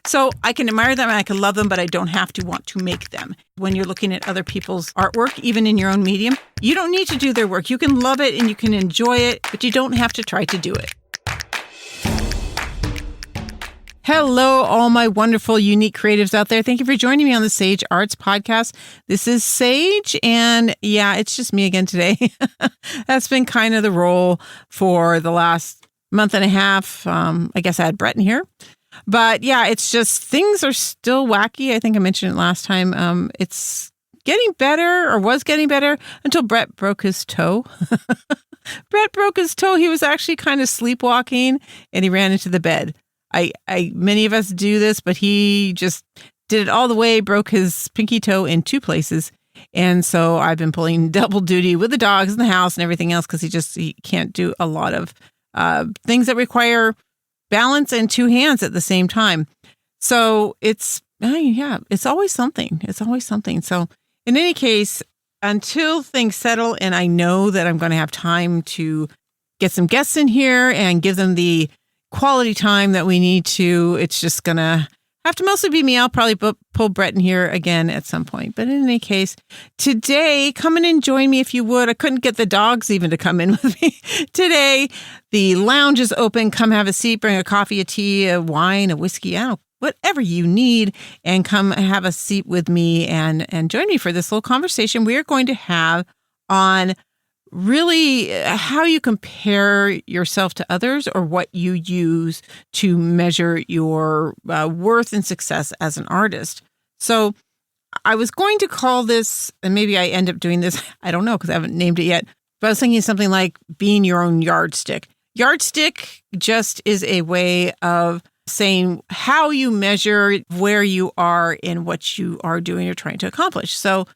So I can admire them and I can love them, but I don't have to want to make them. When you're looking at other people's artwork, even in your own medium, you don't need to do their work. You can love it and you can enjoy it, but you don't have to try to do it. Hello, all my wonderful, unique creatives out there. Thank you for joining me on the Sage Arts Podcast. This is Sage, and yeah, it's just me again today. That's been kind of the role for the last month and a half. I guess I had Brett in here. But yeah, it's just things are still wacky. I think I mentioned it last time. It's getting better, or was getting better, until Brett broke his toe. Brett broke his toe. He was actually kind of sleepwalking, and he ran into the bed. Many of us do this, but he just did it all the way, broke his pinky toe in 2 places. And so I've been pulling double duty with the dogs in the house and everything else because he can't do a lot of things that require balance and 2 hands at the same time. So it's always something. It's always something. So in any case, until things settle and I know that I'm going to have time to get some guests in here and give them the quality time that we need to, it's just going to have to mostly be me. I'll probably pull Brett in here again at some point. But in any case, today, come in and join me if you would. I couldn't get the dogs even to come in with me. Today, the lounge is open. Come have a seat, bring a coffee, a tea, a wine, a whiskey, I don't know, whatever you need, and come have a seat with me and join me for this little conversation we are going to have on really how you compare yourself to others, or what you use to measure your worth and success as an artist. So I was going to call this, and maybe I end up doing this, I don't know because I haven't named it yet, but I was thinking something like being your own yardstick. Yardstick just is a way of saying how you measure where you are in what you are doing or trying to accomplish. So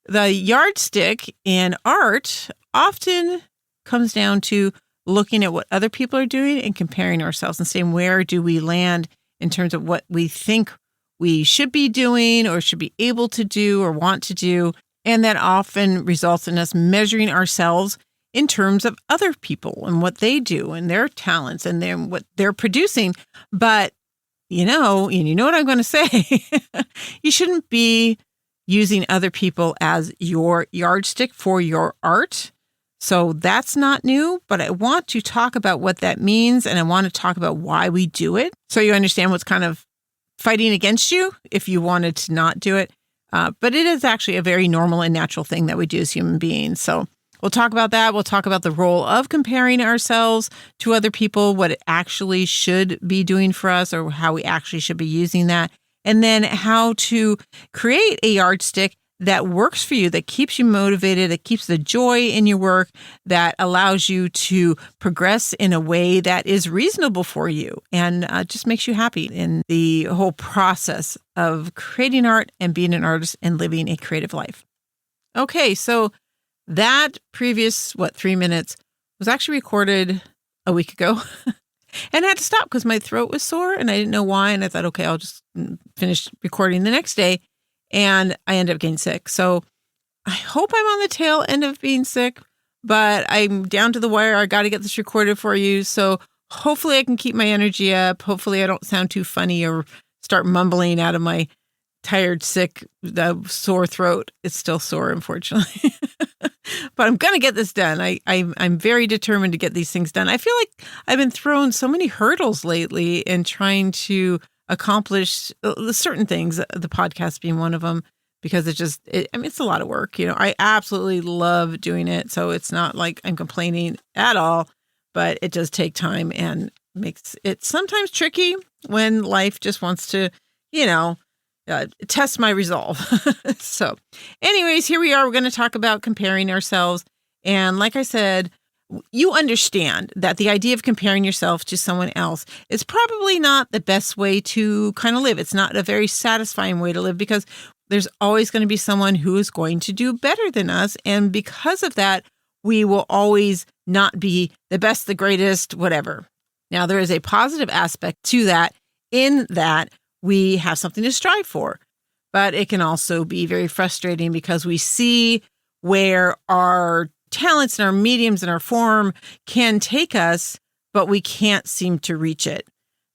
the yardstick in art often comes down to looking at what other people are doing and comparing ourselves and saying, where do we land in terms of what we think we should be doing or should be able to do or want to do. And that often results in us measuring ourselves in terms of other people and what they do and their talents and what they're producing. But, you know what I'm going to say, you shouldn't be using other people as your yardstick for your art. So that's not new, but I want to talk about what that means, and I want to talk about why we do it, so you understand what's kind of fighting against you if you wanted to not do it. But it is actually a very normal and natural thing that we do as human beings. So we'll talk about that. We'll talk about the role of comparing ourselves to other people, what it actually should be doing for us, or how we actually should be using that. And then how to create a yardstick that works for you, that keeps you motivated, that keeps the joy in your work, that allows you to progress in a way that is reasonable for you and just makes you happy in the whole process of creating art and being an artist and living a creative life. Okay, so that previous, 3 minutes was actually recorded a week ago. And I had to stop because my throat was sore and I didn't know why. And I thought, okay, I'll just finish recording the next day. And I ended up getting sick. So I hope I'm on the tail end of being sick, but I'm down to the wire. I got to get this recorded for you. So hopefully I can keep my energy up. Hopefully I don't sound too funny or start mumbling out of my tired, sick, sore throat. It's still sore, unfortunately. But I'm going to get this done. I'm very determined to get these things done. I feel like I've been thrown so many hurdles lately in trying to accomplish certain things, the podcast being one of them, because it's a lot of work. I absolutely love doing it. So it's not like I'm complaining at all, but it does take time and makes it sometimes tricky when life just wants to, test my resolve. So anyways, here we are. We're going to talk about comparing ourselves. And like I said, you understand that the idea of comparing yourself to someone else is probably not the best way to kind of live. It's not a very satisfying way to live because there's always going to be someone who is going to do better than us. And because of that, we will always not be the best, the greatest, whatever. Now, there is a positive aspect to that in that we have something to strive for, but it can also be very frustrating because we see where our talents and our mediums and our form can take us, but we can't seem to reach it.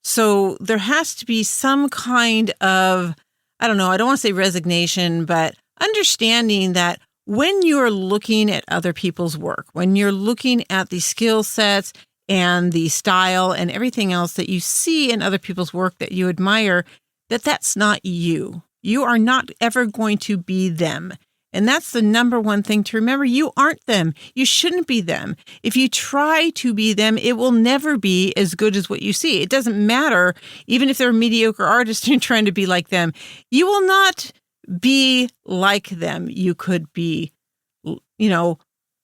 So there has to be some kind of, I don't want to say resignation, but understanding that when you're looking at other people's work, when you're looking at the skill sets and the style and everything else that you see in other people's work that you admire, that's not you. You are not ever going to be them. And that's the number one thing to remember. You aren't them. You shouldn't be them. If you try to be them, it will never be as good as what you see. It doesn't matter, even if they're a mediocre artist and you're trying to be like them. You will not be like them. You could be,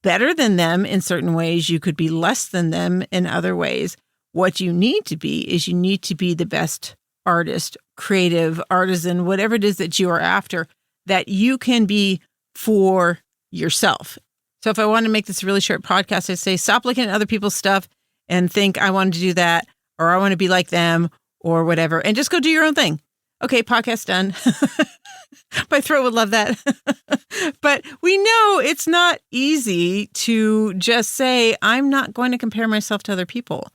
better than them in certain ways. You could be less than them in other ways. What you need to be is you need to be the best artist, creative, artisan, whatever it is that you are after, that you can be for yourself. So if I want to make this a really short podcast, I say, stop looking at other people's stuff and think I want to do that, or I want to be like them, or whatever, and just go do your own thing. Okay, podcast done. My throat would love that. But we know it's not easy to just say, I'm not going to compare myself to other people.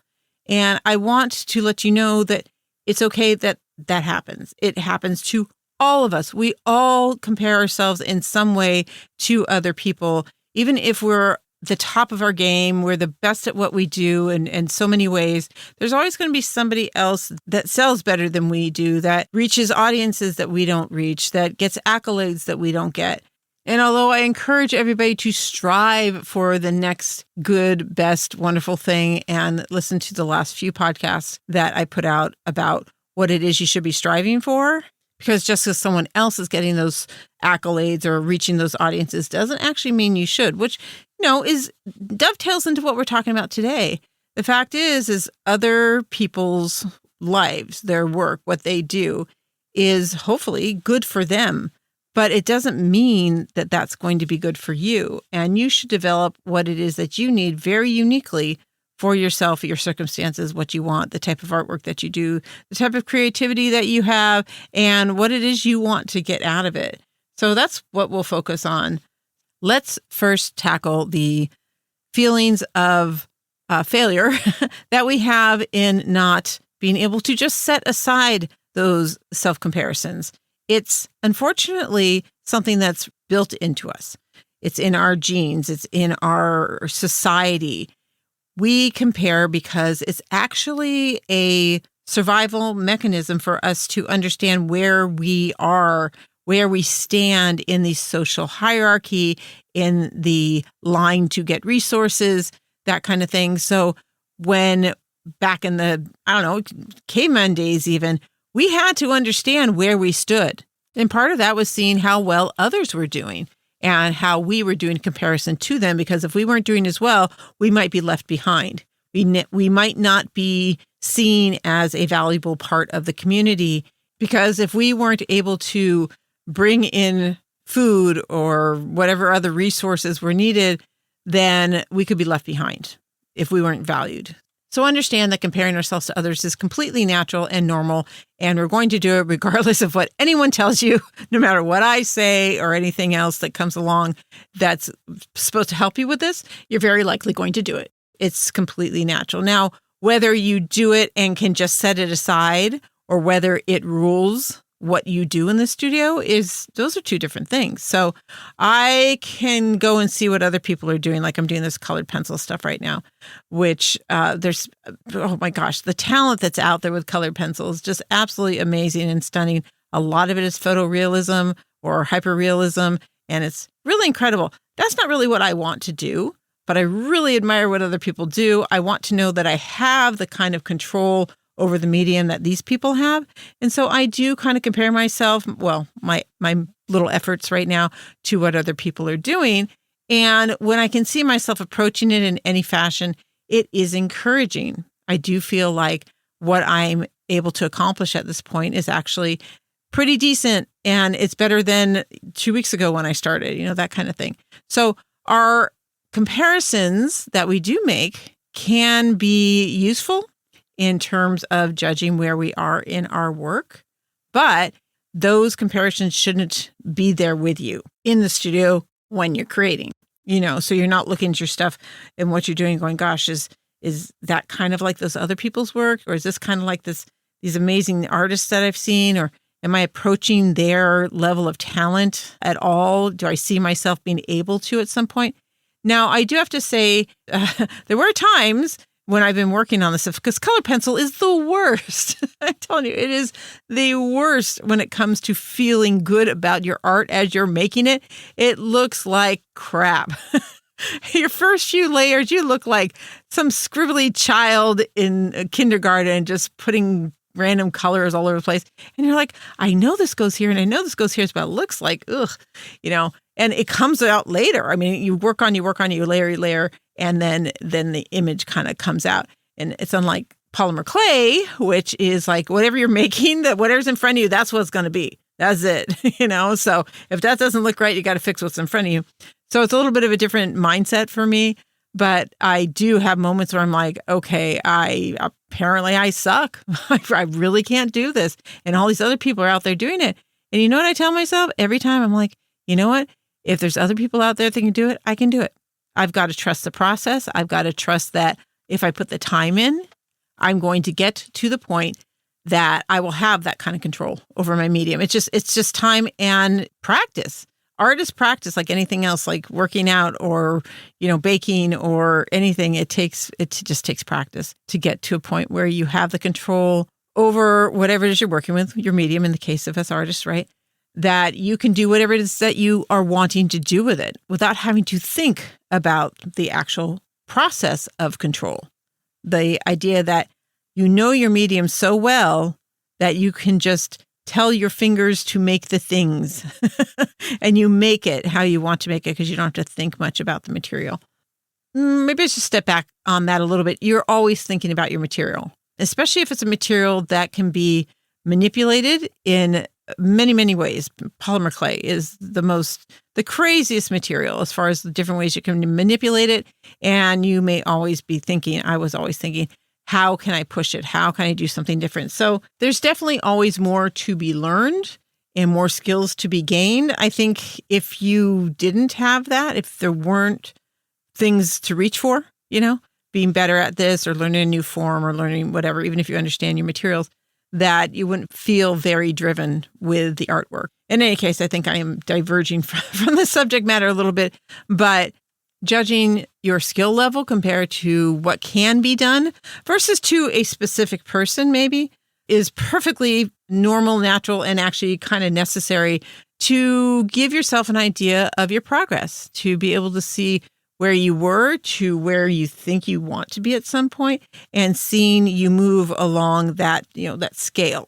And I want to let you know that it's okay that happens. It happens to all of us. We all compare ourselves in some way to other people. Even if we're the top of our game, we're the best at what we do in so many ways, there's always going to be somebody else that sells better than we do, that reaches audiences that we don't reach, that gets accolades that we don't get. And although I encourage everybody to strive for the next good, best, wonderful thing, and listen to the last few podcasts that I put out about what it is you should be striving for, because just because someone else is getting those accolades or reaching those audiences doesn't actually mean you should, which, is dovetails into what we're talking about today. The fact is other people's lives, their work, what they do is hopefully good for them, but it doesn't mean that that's going to be good for you. And you should develop what it is that you need very uniquely for yourself, your circumstances, what you want, the type of artwork that you do, the type of creativity that you have, and what it is you want to get out of it. So that's what we'll focus on. Let's first tackle the feelings of failure that we have in not being able to just set aside those self-comparisons. It's unfortunately something that's built into us. It's in our genes. It's in our society. We compare because it's actually a survival mechanism for us to understand where we are, where we stand in the social hierarchy, in the line to get resources, that kind of thing. So when back in the, caveman days even, we had to understand where we stood. And part of that was seeing how well others were doing and how we were doing in comparison to them, because if we weren't doing as well, we might be left behind. We might not be seen as a valuable part of the community, because if we weren't able to bring in food or whatever other resources were needed, then we could be left behind if we weren't valued. So understand that comparing ourselves to others is completely natural and normal, and we're going to do it regardless of what anyone tells you, no matter what I say or anything else that comes along that's supposed to help you with this, you're very likely going to do it. It's completely natural. Now, whether you do it and can just set it aside, or whether it rules what you do in the studio, those are two different things. So I can go and see what other people are doing. Like I'm doing this colored pencil stuff right now, which there's, oh my gosh, the talent that's out there with colored pencils is just absolutely amazing and stunning. A lot of it is photorealism or hyperrealism, and it's really incredible. That's not really what I want to do, but I really admire what other people do. I want to know that I have the kind of control over the medium that these people have. And so I do kind of compare myself, my little efforts right now, to what other people are doing. And when I can see myself approaching it in any fashion, it is encouraging. I do feel like what I'm able to accomplish at this point is actually pretty decent. And it's better than 2 weeks ago when I started, that kind of thing. So our comparisons that we do make can be useful in terms of judging where we are in our work, but those comparisons shouldn't be there with you in the studio when you're creating, so you're not looking at your stuff and what you're doing going, gosh, is is that kind of like those other people's work? Or is this kind of like these amazing artists that I've seen? Or am I approaching their level of talent at all? Do I see myself being able to at some point? Now, I do have to say, there were times when I've been working on this stuff, because color pencil is the worst. I'm telling you, it is the worst when it comes to feeling good about your art as you're making it. It looks like crap. Your first few layers, you look like some scribbly child in kindergarten just putting random colors all over the place. And you're like, I know this goes here and I know this goes here, but it looks like, ugh, and it comes out later. I mean, you work on, you layer, and then the image kind of comes out. And it's unlike polymer clay, which is like whatever you're making, that whatever's in front of you, that's what it's going to be. That's it, So if that doesn't look right, you got to fix what's in front of you. So it's a little bit of a different mindset for me. But I do have moments where I'm like, okay, apparently I suck. I really can't do this. And all these other people are out there doing it. And you know what I tell myself every time? I'm like, you know what? If there's other people out there that can do it, I can do it. I've got to trust the process. I've got to trust that if I put the time in, I'm going to get to the point that I will have that kind of control over my medium. It's just time and practice. Art is practice like anything else, like working out or, baking or anything. It just takes practice to get to a point where you have the control over whatever it is you're working with, your medium in the case of us artists, right? That you can do whatever it is that you are wanting to do with it without having to think about the actual process of control. The idea that you know your medium so well that you can just tell your fingers to make the things and you make it how you want to make it because you don't have to think much about the material. Maybe I should step back on that a little bit. You're always thinking about your material, especially if it's a material that can be manipulated in many, many ways. Polymer clay is the craziest material as far as the different ways you can manipulate it. And you may always be thinking, I was always thinking, how can I push it? How can I do something different? So there's definitely always more to be learned and more skills to be gained. I think if you didn't have that, if there weren't things to reach for, being better at this or learning a new form or learning whatever, even if you understand your materials, that you wouldn't feel very driven with the artwork. In any case, I think I am diverging from the subject matter a little bit, but judging your skill level compared to what can be done versus to a specific person maybe is perfectly normal, natural, and actually kind of necessary to give yourself an idea of your progress, to be able to see where you were to where you think you want to be at some point and seeing you move along that, that scale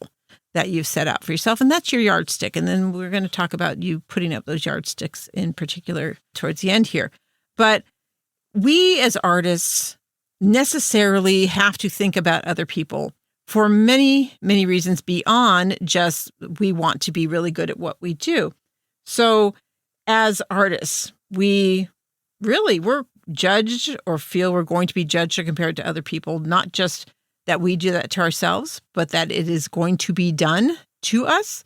that you've set out for yourself. And that's your yardstick. And then we're going to talk about you putting up those yardsticks in particular towards the end here. But we as artists necessarily have to think about other people for many, many reasons beyond just we want to be really good at what we do. So as artists, we're judged or feel we're going to be judged or compared to other people, not just that we do that to ourselves, but that it is going to be done to us.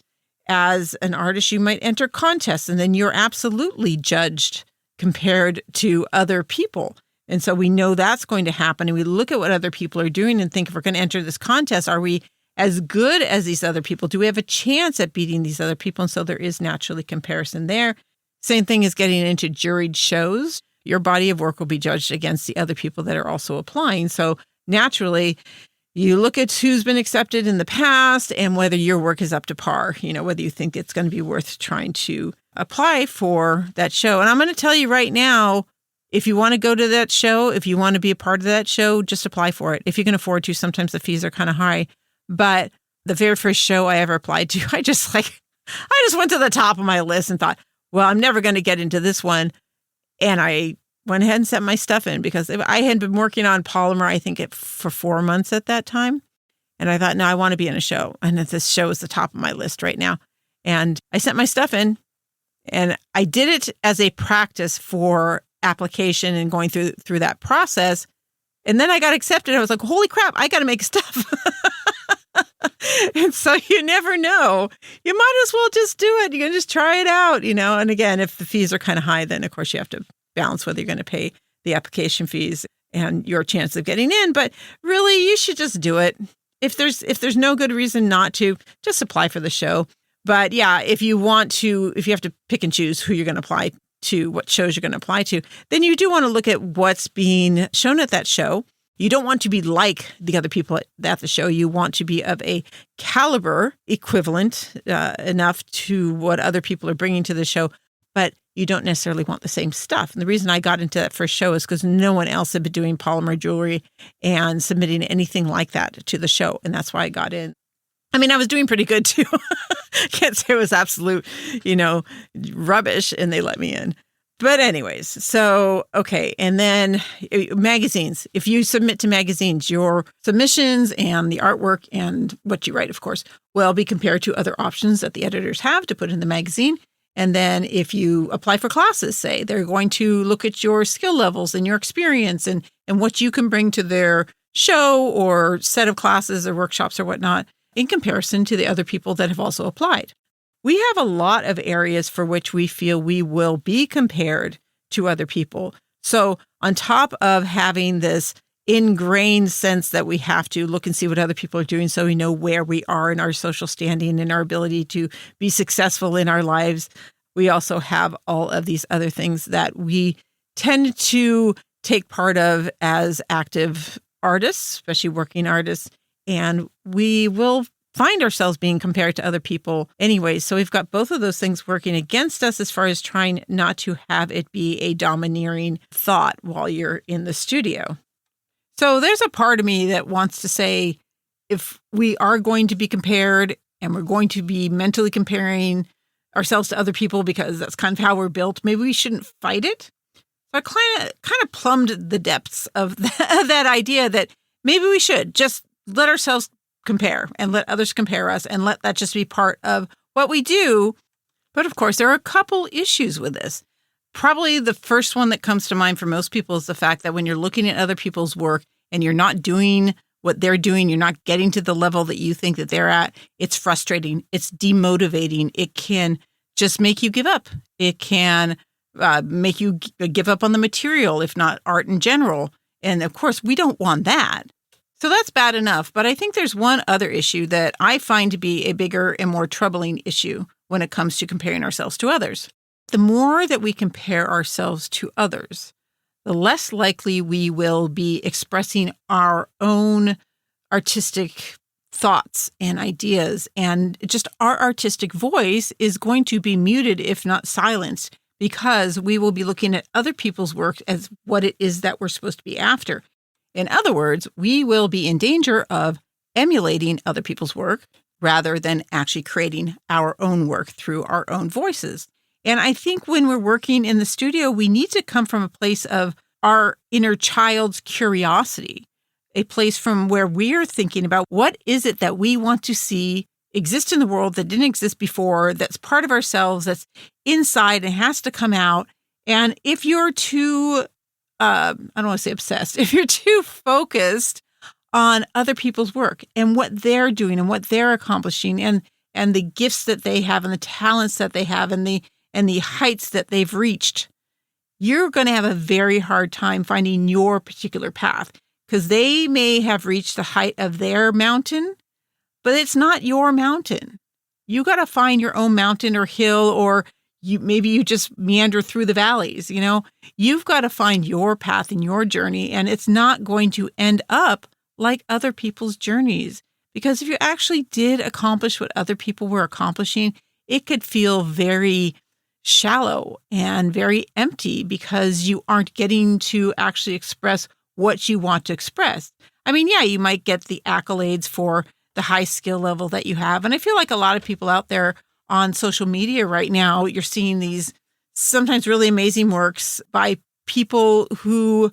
As an artist, you might enter contests and then you're absolutely judged compared to other people. And so we know that's going to happen. And we look at what other people are doing and think, if we're going to enter this contest, are we as good as these other people? Do we have a chance at beating these other people? And so there is naturally comparison there. Same thing as getting into juried shows. Your body of work will be judged against the other people that are also applying. So naturally, you look at who's been accepted in the past and whether your work is up to par, whether you think it's going to be worth trying to apply for that show. And I'm going to tell you right now, if you want to go to that show, if you want to be a part of that show, just apply for it. If you can afford to, sometimes the fees are kind of high. But the very first show I ever applied to, I just went to the top of my list and thought, well, I'm never going to get into this one. And I went ahead and sent my stuff in because I had been working on polymer, I think for 4 months at that time. And I thought, no, I want to be in a show. And this show is the top of my list right now. And I sent my stuff in and I did it as a practice for application and going through that process. And then I got accepted. I was like, holy crap, I got to make stuff. And so you never know. You might as well just do it. You can just try it out, And again, if the fees are kind of high, then of course you have to balance whether you're going to pay the application fees and your chance of getting in. But really, you should just do it. If there's no good reason not to, just apply for the show. But yeah, if you have to pick and choose who you're going to apply to, what shows you're going to apply to, then you do want to look at what's being shown at that show. You don't want to be like the other people at the show. You want to be of a caliber equivalent enough to what other people are bringing to the show, but you don't necessarily want the same stuff. And the reason I got into that first show is because no one else had been doing polymer jewelry and submitting anything like that to the show. And that's why I got in. I mean, I was doing pretty good too. Can't say it was absolute, rubbish, and they let me in. But anyways, so, okay. And then magazines. If you submit to magazines, your submissions and the artwork and what you write, of course, will be compared to other options that the editors have to put in the magazine. And then if you apply for classes, say, they're going to look at your skill levels and your experience and what you can bring to their show or set of classes or workshops or whatnot in comparison to the other people that have also applied. We have a lot of areas for which we feel we will be compared to other people. So on top of having this ingrained sense that we have to look and see what other people are doing so we know where we are in our social standing and our ability to be successful in our lives, we also have all of these other things that we tend to take part of as active artists, especially working artists, and we will find ourselves being compared to other people anyway. So we've got both of those things working against us as far as trying not to have it be a domineering thought while you're in the studio. So there's a part of me that wants to say, if we are going to be compared and we're going to be mentally comparing ourselves to other people because that's kind of how we're built, maybe we shouldn't fight it. So I kind of plumbed the depths of that idea that maybe we should just let ourselves compare and let others compare us and let that just be part of what we do. But of course, there are a couple issues with this. Probably the first one that comes to mind for most people is the fact that when you're looking at other people's work and you're not doing what they're doing, you're not getting to the level that you think that they're at, it's frustrating. It's demotivating. It can just make you give up. It can make you give up on the material, if not art in general. And of course, we don't want that. So that's bad enough. But I think there's one other issue that I find to be a bigger and more troubling issue when it comes to comparing ourselves to others. The more that we compare ourselves to others, the less likely we will be expressing our own artistic thoughts and ideas. And just our artistic voice is going to be muted, if not silenced, because we will be looking at other people's work as what it is that we're supposed to be after. In other words, we will be in danger of emulating other people's work rather than actually creating our own work through our own voices. And I think when we're working in the studio, we need to come from a place of our inner child's curiosity, a place from where we're thinking about what is it that we want to see exist in the world that didn't exist before, that's part of ourselves, that's inside and has to come out. And if you're too I don't want to say obsessed, if you're too focused on other people's work and what they're doing and what they're accomplishing and the gifts that they have and the talents that they have and the heights that they've reached, you're going to have a very hard time finding your particular path because they may have reached the height of their mountain, but it's not your mountain. You got to find your own mountain or hill, or maybe you just meander through the valleys. You've got to find your path and your journey, and it's not going to end up like other people's journeys. Because if you actually did accomplish what other people were accomplishing, it could feel very shallow and very empty because you aren't getting to actually express what you want to express. I mean, yeah, you might get the accolades for the high skill level that you have. And I feel like a lot of people out there on social media right now, you're seeing these sometimes really amazing works by people who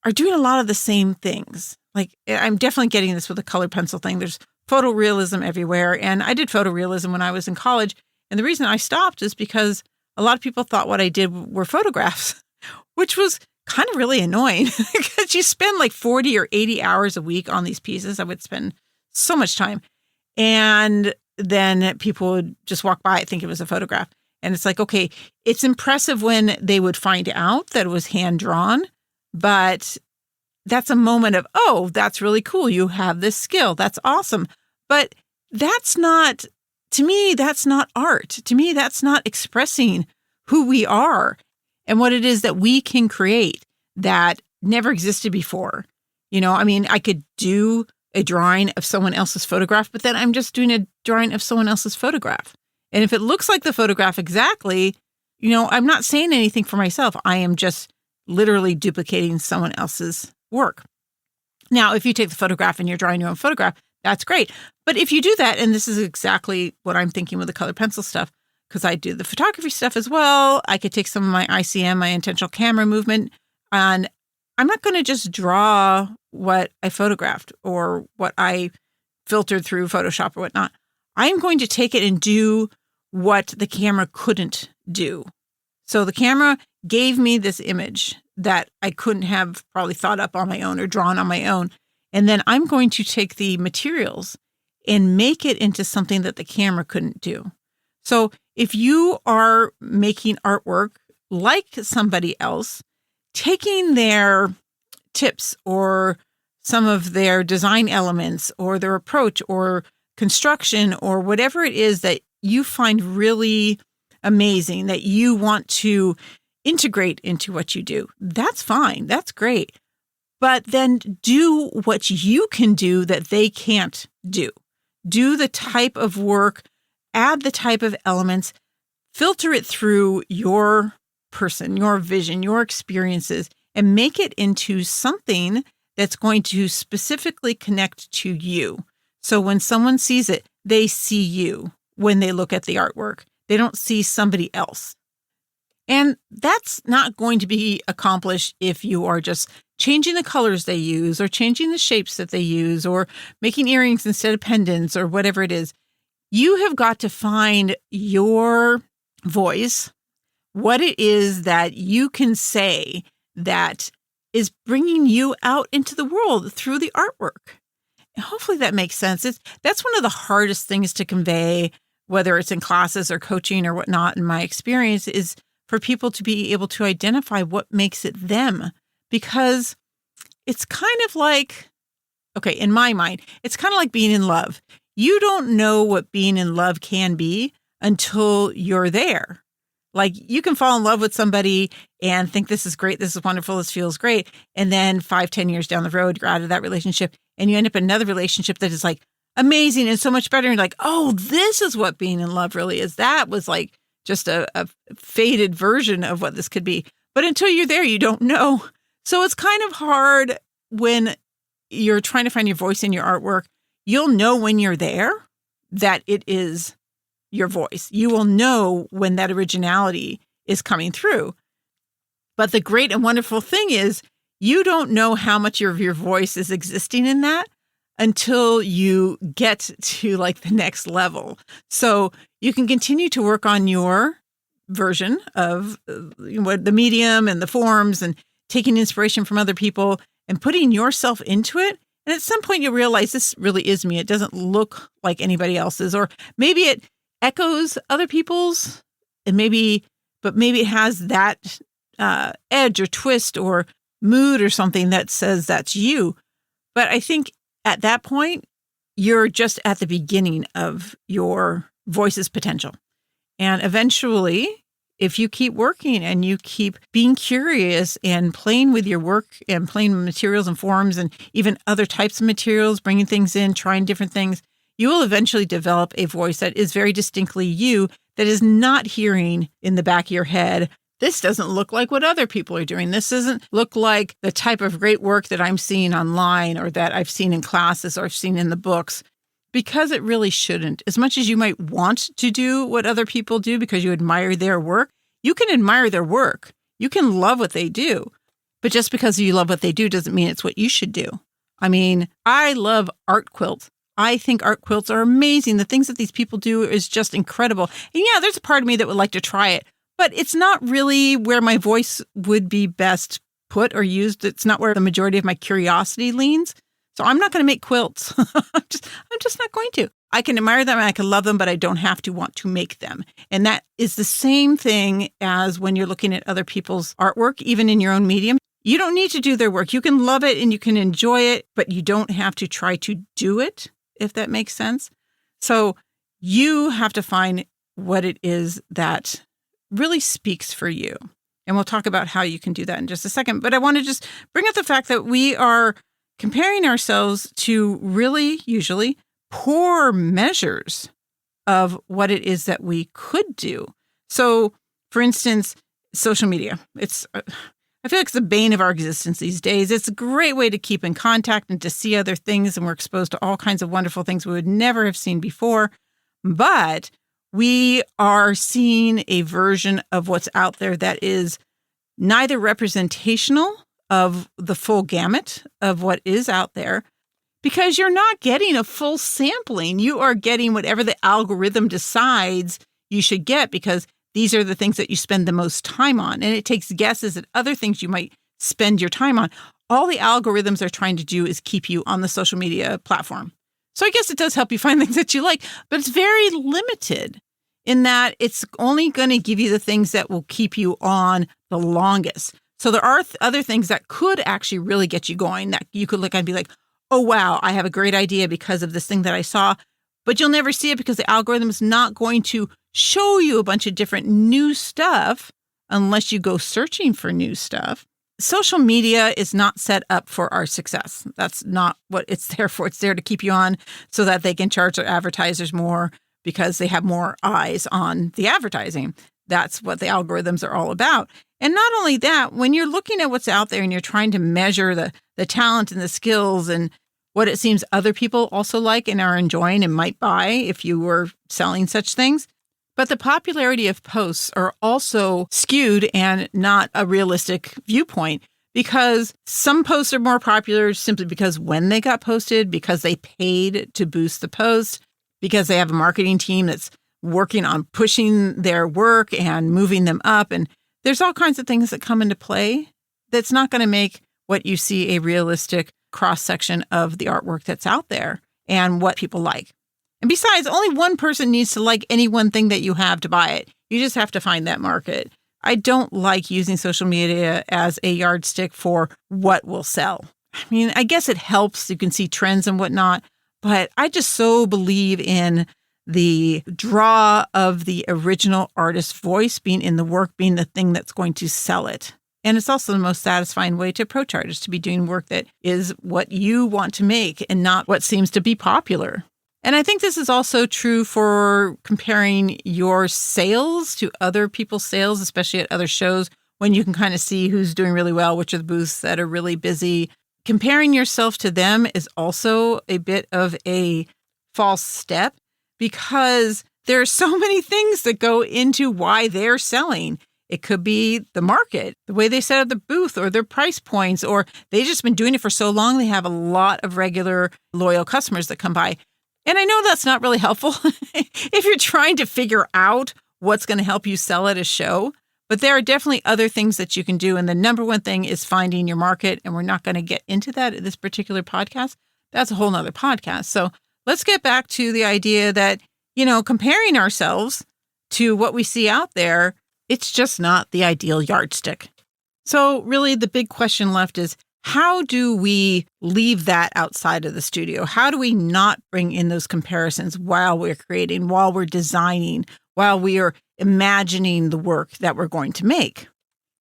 are doing a lot of the same things. Like, I'm definitely getting this with the colored pencil thing. There's photorealism everywhere. And I did photorealism when I was in college. And the reason I stopped is because a lot of people thought what I did were photographs, which was kind of really annoying because you spend like 40 or 80 hours a week on these pieces. I would spend so much time. And then people would just walk by, think it was a photograph. And it's like, okay, it's impressive when they would find out that it was hand drawn, but that's a moment of, oh, that's really cool. You have this skill. That's awesome. But that's not, to me, that's not art. To me, that's not expressing who we are and what it is that we can create that never existed before. I could do a drawing of someone else's photograph, but then I'm just doing a drawing of someone else's photograph. And if it looks like the photograph exactly, I'm not saying anything for myself. I am just literally duplicating someone else's work. Now, if you take the photograph and you're drawing your own photograph, that's great. But if you do that, and this is exactly what I'm thinking with the color pencil stuff, because I do the photography stuff as well, I could take some of my ICM, my intentional camera movement, and I'm not going to just draw what I photographed or what I filtered through Photoshop or whatnot. I'm going to take it and do what the camera couldn't do. So the camera gave me this image that I couldn't have probably thought up on my own or drawn on my own. And then I'm going to take the materials and make it into something that the camera couldn't do. So if you are making artwork like somebody else, taking their tips or some of their design elements or their approach or construction or whatever it is that you find really amazing that you want to integrate into what you do, that's fine. That's great. But then do what you can do that they can't do. Do the type of work, add the type of elements, filter it through your person, your vision, your experiences, and make it into something that's going to specifically connect to you. So when someone sees it, they see you when they look at the artwork. They don't see somebody else. And that's not going to be accomplished if you are just changing the colors they use or changing the shapes that they use or making earrings instead of pendants or whatever it is. You have got to find your voice, what it is that you can say that is bringing you out into the world through the artwork. And hopefully that makes sense. That's one of the hardest things to convey, whether it's in classes or coaching or whatnot, in my experience, is for people to be able to identify what makes it them. Because it's kind of like, okay, in my mind, it's kind of like being in love. You don't know what being in love can be until you're there. Like you can fall in love with somebody and think this is great, this is wonderful, this feels great. And then 5-10 years down the road, you're out of that relationship and you end up in another relationship that is like amazing and so much better. And you're like, oh, this is what being in love really is. That was like just a faded version of what this could be. But until you're there, you don't know. So it's kind of hard when you're trying to find your voice in your artwork. You'll know when you're there that it is your voice. You will know when that originality is coming through. But the great and wonderful thing is you don't know how much of your voice is existing in that until you get to like the next level. So you can continue to work on your version of the medium and the forms and taking inspiration from other people and putting yourself into it. And at some point you realize this really is me. It doesn't look like anybody else's, or maybe it echoes other people's, and maybe it has that edge or twist or mood or something that says that's you. But I think at that point, you're just at the beginning of your voice's potential. And eventually, if you keep working and you keep being curious and playing with your work and playing with materials and forms and even other types of materials, bringing things in, trying different things, you will eventually develop a voice that is very distinctly you, that is not hearing in the back of your head, this doesn't look like what other people are doing. This doesn't look like the type of great work that I'm seeing online or that I've seen in classes or I've seen in the books, because it really shouldn't. As much as you might want to do what other people do because you admire their work, you can admire their work. You can love what they do. But just because you love what they do doesn't mean it's what you should do. I mean, I love art quilts. I think art quilts are amazing. The things that these people do is just incredible. And yeah, there's a part of me that would like to try it, but it's not really where my voice would be best put or used. It's not where the majority of my curiosity leans. So I'm not going to make quilts. I'm just not going to. I can admire them and I can love them, but I don't have to want to make them. And that is the same thing as when you're looking at other people's artwork, even in your own medium. You don't need to do their work. You can love it and you can enjoy it, but you don't have to try to do it, if that makes sense. So you have to find what it is that really speaks for you. And we'll talk about how you can do that in just a second. But I want to just bring up the fact that we are comparing ourselves to really usually poor measures of what it is that we could do. So, for instance, social media. I feel like it's the bane of our existence these days. It's a great way to keep in contact and to see other things, and we're exposed to all kinds of wonderful things we would never have seen before. But we are seeing a version of what's out there that is neither representational of the full gamut of what is out there, because you're not getting a full sampling. You are getting whatever the algorithm decides you should get, because these are the things that you spend the most time on. And it takes guesses at other things you might spend your time on. All the algorithms are trying to do is keep you on the social media platform. So I guess it does help you find things that you like, but it's very limited in that it's only going to give you the things that will keep you on the longest. So there are other things that could actually really get you going, that you could look at and be like, oh, wow, I have a great idea because of this thing that I saw. But you'll never see it because the algorithm is not going to show you a bunch of different new stuff unless you go searching for new stuff. Social media is not set up for our success. That's not what it's there for. It's there to keep you on so that they can charge their advertisers more because they have more eyes on the advertising. That's what the algorithms are all about. And not only that, when you're looking at what's out there and you're trying to measure the talent and the skills and what it seems other people also like and are enjoying and might buy if you were selling such things. But the popularity of posts are also skewed and not a realistic viewpoint, because some posts are more popular simply because when they got posted, because they paid to boost the post, because they have a marketing team that's working on pushing their work and moving them up. And there's all kinds of things that come into play that's not going to make what you see a realistic cross-section of the artwork that's out there and what people like. And besides, only one person needs to like any one thing that you have to buy it. You just have to find that market. I don't like using social media as a yardstick for what will sell. I mean, I guess it helps. You can see trends and whatnot, but I just so believe in the draw of the original artist's voice being in the work, being the thing that's going to sell it. And it's also the most satisfying way to approach art, is to be doing work that is what you want to make and not what seems to be popular. And I think this is also true for comparing your sales to other people's sales, especially at other shows, when you can kind of see who's doing really well, which are the booths that are really busy. Comparing yourself to them is also a bit of a false step, because there are so many things that go into why they're selling. It could be the market, the way they set up the booth, or their price points, or they've just been doing it for so long, they have a lot of regular, loyal customers that come by. And I know that's not really helpful if you're trying to figure out what's going to help you sell at a show. But there are definitely other things that you can do. And the number one thing is finding your market. And we're not going to get into that at this particular podcast. That's a whole nother podcast. So let's get back to the idea that, comparing ourselves to what we see out there, it's just not the ideal yardstick. So really the big question left is, how do we leave that outside of the studio? How do we not bring in those comparisons while we're creating, while we're designing, while we are imagining the work that we're going to make?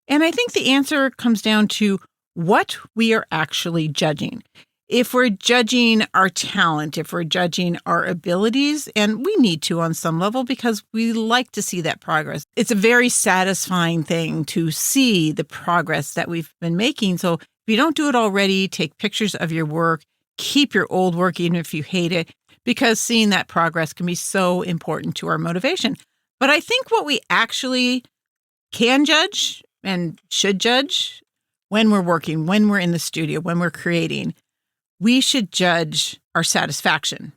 And I think the answer comes down to what we are actually judging. If we're judging our talent, if we're judging our abilities, and we need to on some level because we like to see that progress. It's a very satisfying thing to see the progress that we've been making. So if you don't do it already, take pictures of your work, keep your old work even if you hate it, because seeing that progress can be so important to our motivation. But I think what we actually can judge and should judge when we're working, when we're in the studio, when we're creating, we should judge our satisfaction.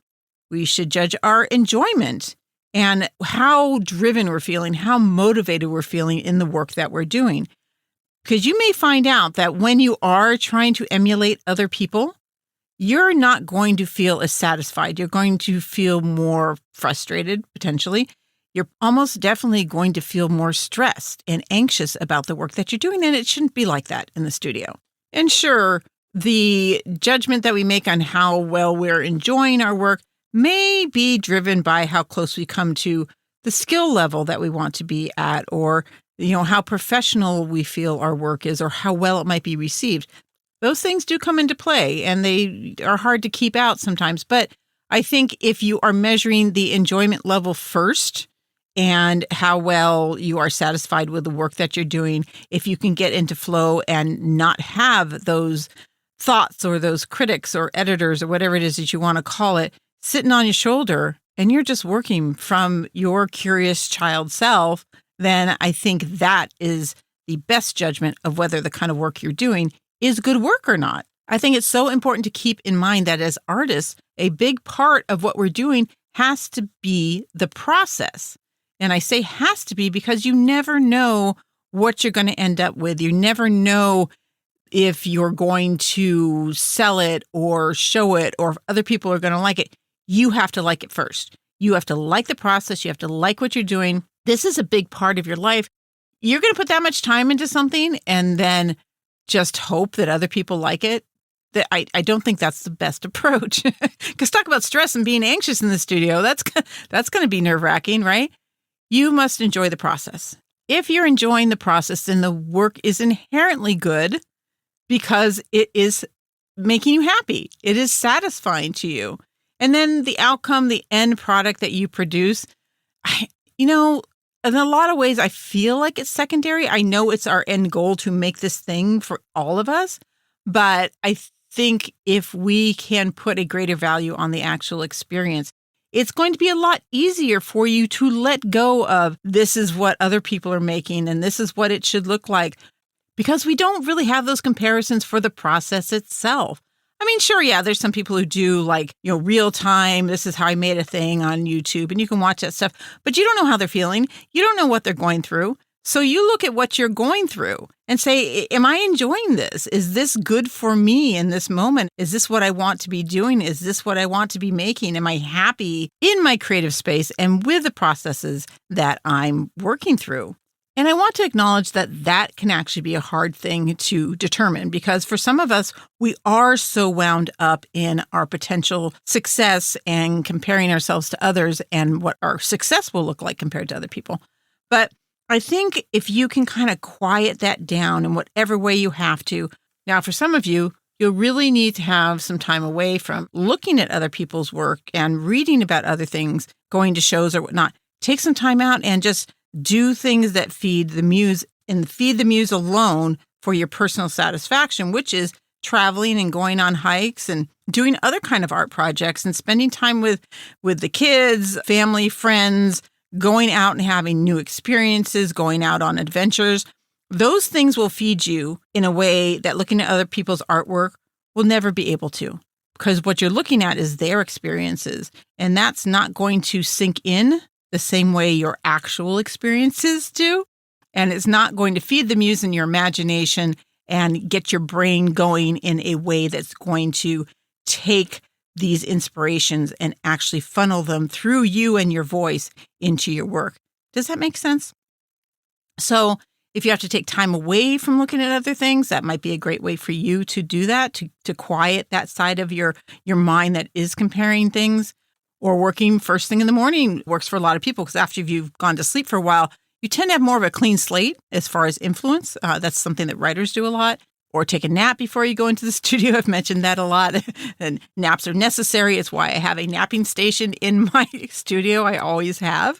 We should judge our enjoyment and how driven we're feeling, how motivated we're feeling in the work that we're doing. Because you may find out that when you are trying to emulate other people, you're not going to feel as satisfied. You're going to feel more frustrated, potentially. you're almost definitely going to feel more stressed and anxious about the work that you're doing. And it shouldn't be like that in the studio. And sure, the judgment that we make on how well we're enjoying our work may be driven by how close we come to the skill level that we want to be at, or how professional we feel our work is, or how well it might be received. Those things do come into play, and they are hard to keep out sometimes. But I think if you are measuring the enjoyment level first and how well you are satisfied with the work that you're doing, if you can get into flow and not have those thoughts or those critics or editors or whatever it is that you want to call it sitting on your shoulder, and you're just working from your curious child self, then I think that is the best judgment of whether the kind of work you're doing is good work or not. I think it's so important to keep in mind that as artists, a big part of what we're doing has to be the process. And I say has to be because you never know what you're going to end up with. You never know if you're going to sell it or show it or if other people are going to like it. You have to like it first. You have to like the process. You have to like what you're doing. This is a big part of your life. You're going to put that much time into something and then just hope that other people like it. I don't think that's the best approach. Because talk about stress and being anxious in the studio. That's going to be nerve-wracking, right? You must enjoy the process. If you're enjoying the process, then the work is inherently good because it is making you happy. It is satisfying to you. And then the outcome, the end product that you produce, in a lot of ways, I feel like it's secondary. I know it's our end goal to make this thing for all of us, but I think if we can put a greater value on the actual experience, it's going to be a lot easier for you to let go of this is what other people are making and this is what it should look like, because we don't really have those comparisons for the process itself. I mean, sure, yeah, there's some people who do real time, this is how I made a thing on YouTube, and you can watch that stuff, but you don't know how they're feeling. You don't know what they're going through. So you look at what you're going through and say, am I enjoying this? Is this good for me in this moment? Is this what I want to be doing? Is this what I want to be making? Am I happy in my creative space and with the processes that I'm working through? And I want to acknowledge that that can actually be a hard thing to determine, because for some of us, we are so wound up in our potential success and comparing ourselves to others and what our success will look like compared to other people. But I think if you can kind of quiet that down in whatever way you have to. Now, for some of you, you'll really need to have some time away from looking at other people's work and reading about other things, going to shows or whatnot. Take some time out and just do things that feed the muse, and feed the muse alone for your personal satisfaction, which is traveling and going on hikes and doing other kind of art projects and spending time with the kids, family, friends, going out and having new experiences, going out on adventures. Those things will feed you in a way that looking at other people's artwork will never be able to, because what you're looking at is their experiences, and that's not going to sink in the same way your actual experiences do. And it's not going to feed the muse in your imagination and get your brain going in a way that's going to take these inspirations and actually funnel them through you and your voice into your work. Does that make sense? So if you have to take time away from looking at other things, that might be a great way for you to do that, to quiet that side of your mind that is comparing things. Or working first thing in the morning works for a lot of people, because after you've gone to sleep for a while, you tend to have more of a clean slate as far as influence. That's something that writers do a lot. Or take a nap before you go into the studio. I've mentioned that a lot. And naps are necessary. It's why I have a napping station in my studio. I always have.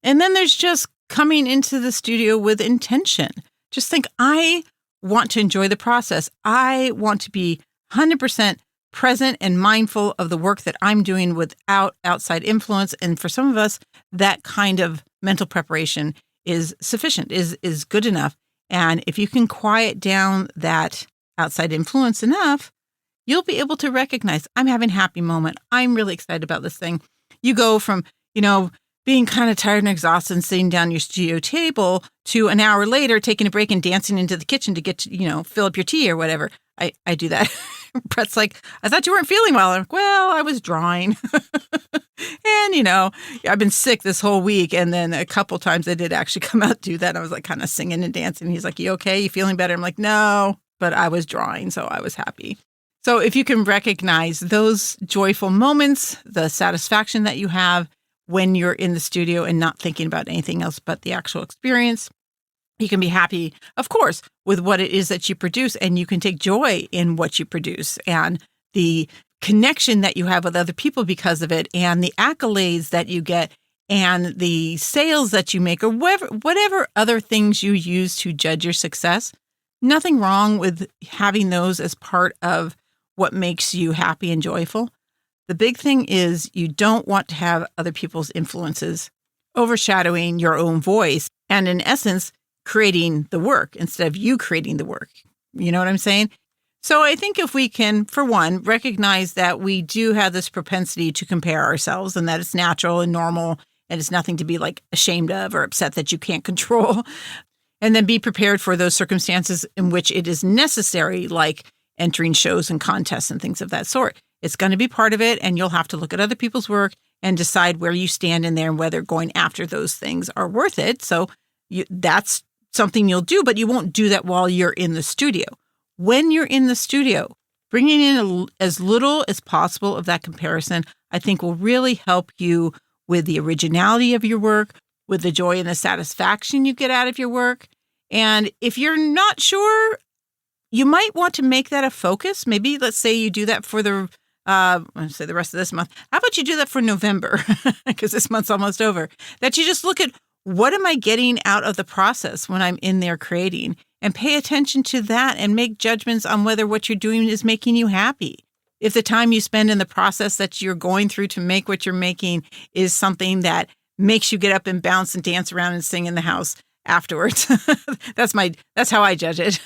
And then there's just coming into the studio with intention. Just think, I want to enjoy the process. I want to be 100% present and mindful of the work that I'm doing without outside influence. And for some of us, that kind of mental preparation is sufficient, is good enough. And if you can quiet down that outside influence enough, you'll be able to recognize, I'm having a happy moment. I'm really excited about this thing. You go from, being kind of tired and exhausted and sitting down your studio table to an hour later taking a break and dancing into the kitchen to get to, fill up your tea or whatever. I do that Brett's like, I thought you weren't feeling well. I'm like, well, I was drawing. And, I've been sick this whole week. And then a couple times I did actually come out and do that. I was like kind of singing and dancing. He's like, you okay? You feeling better? I'm like, no, but I was drawing, so I was happy. So if you can recognize those joyful moments, the satisfaction that you have when you're in the studio and not thinking about anything else but the actual experience, you can be happy, of course, with what it is that you produce, and you can take joy in what you produce and the connection that you have with other people because of it, and the accolades that you get, and the sales that you make, or whatever other things you use to judge your success. Nothing wrong with having those as part of what makes you happy and joyful. The big thing is you don't want to have other people's influences overshadowing your own voice and, in essence, creating the work instead of you creating the work. You know what I'm saying? So I think if we can, for one, recognize that we do have this propensity to compare ourselves and that it's natural and normal and it's nothing to be like ashamed of or upset that you can't control, and then be prepared for those circumstances in which it is necessary, like entering shows and contests and things of that sort. It's going to be part of it, and you'll have to look at other people's work and decide where you stand in there and whether going after those things are worth it. So that's something you'll do, but you won't do that while you're in the studio. When you're in the studio, bringing in as little as possible of that comparison, I think will really help you with the originality of your work, with the joy and the satisfaction you get out of your work. And if you're not sure, you might want to make that a focus. Maybe let's say you do that for the rest of this month. How about you do that for November? Because this month's almost over. That you just look at, what am I getting out of the process when I'm in there creating? And pay attention to that and make judgments on whether what you're doing is making you happy. If the time you spend in the process that you're going through to make what you're making is something that makes you get up and bounce and dance around and sing in the house afterwards. That's how I judge it.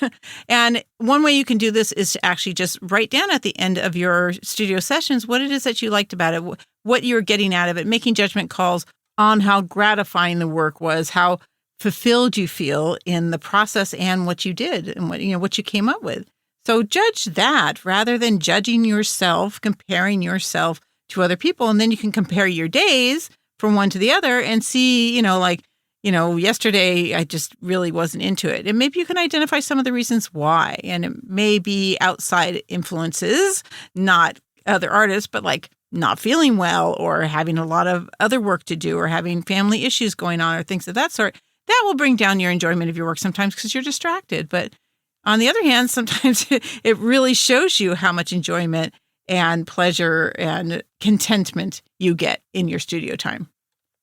And one way you can do this is to actually just write down at the end of your studio sessions what it is that you liked about it, what you're getting out of it, making judgment calls on how gratifying the work was, how fulfilled you feel in the process and what you did and what you came up with. So judge that rather than judging yourself, comparing yourself to other people. And then you can compare your days from one to the other and see, yesterday I just really wasn't into it. And maybe you can identify some of the reasons why. And it may be outside influences, not other artists, but like not feeling well or having a lot of other work to do or having family issues going on or things of that sort. That will bring down your enjoyment of your work sometimes because you're distracted. But on the other hand, sometimes it really shows you how much enjoyment and pleasure and contentment you get in your studio time.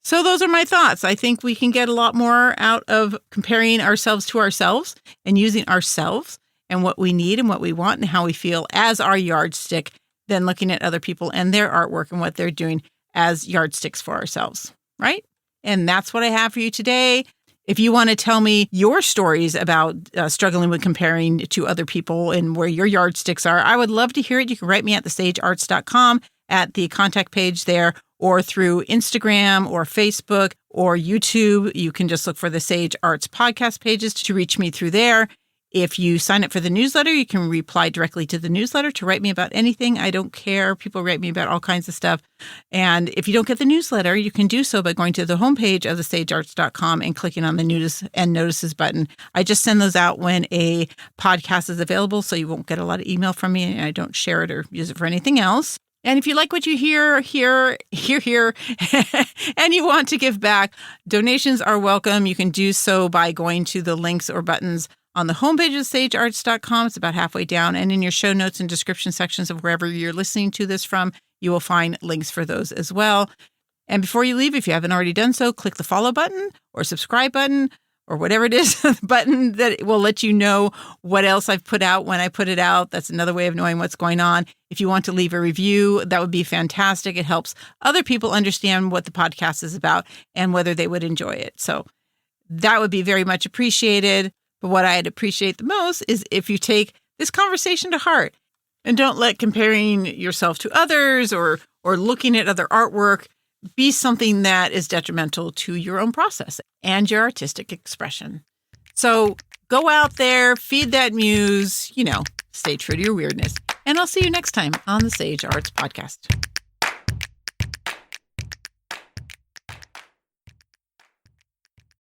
So those are my thoughts. I think we can get a lot more out of comparing ourselves to ourselves and using ourselves and what we need and what we want and how we feel as our yardstick than looking at other people and their artwork and what they're doing as yardsticks for ourselves, right? And that's what I have for you today. If you want to tell me your stories about struggling with comparing to other people and where your yardsticks are, I would love to hear it. You can write me at thesagearts.com at the contact page there, or through Instagram or Facebook or YouTube. You can just look for the Sage Arts podcast pages to reach me through there. If you sign up for the newsletter, you can reply directly to the newsletter to write me about anything. I don't care. People write me about all kinds of stuff. And if you don't get the newsletter, you can do so by going to the homepage of thesagearts.com and clicking on the news and notices button. I just send those out when a podcast is available, so you won't get a lot of email from me, and I don't share it or use it for anything else. And if you like what you hear here, and you want to give back, donations are welcome. You can do so by going to the links or buttons on the homepage of sagearts.com. It's about halfway down. And in your show notes and description sections of wherever you're listening to this from, you will find links for those as well. And before you leave, if you haven't already done so, click the follow button or subscribe button or whatever it is, the button that will let you know what else I've put out when I put it out. That's another way of knowing what's going on. If you want to leave a review, that would be fantastic. It helps other people understand what the podcast is about and whether they would enjoy it. So that would be very much appreciated. But what I'd appreciate the most is if you take this conversation to heart and don't let comparing yourself to others or looking at other artwork be something that is detrimental to your own process and your artistic expression. So go out there, feed that muse, stay true to your weirdness. And I'll see you next time on the Sage Arts Podcast.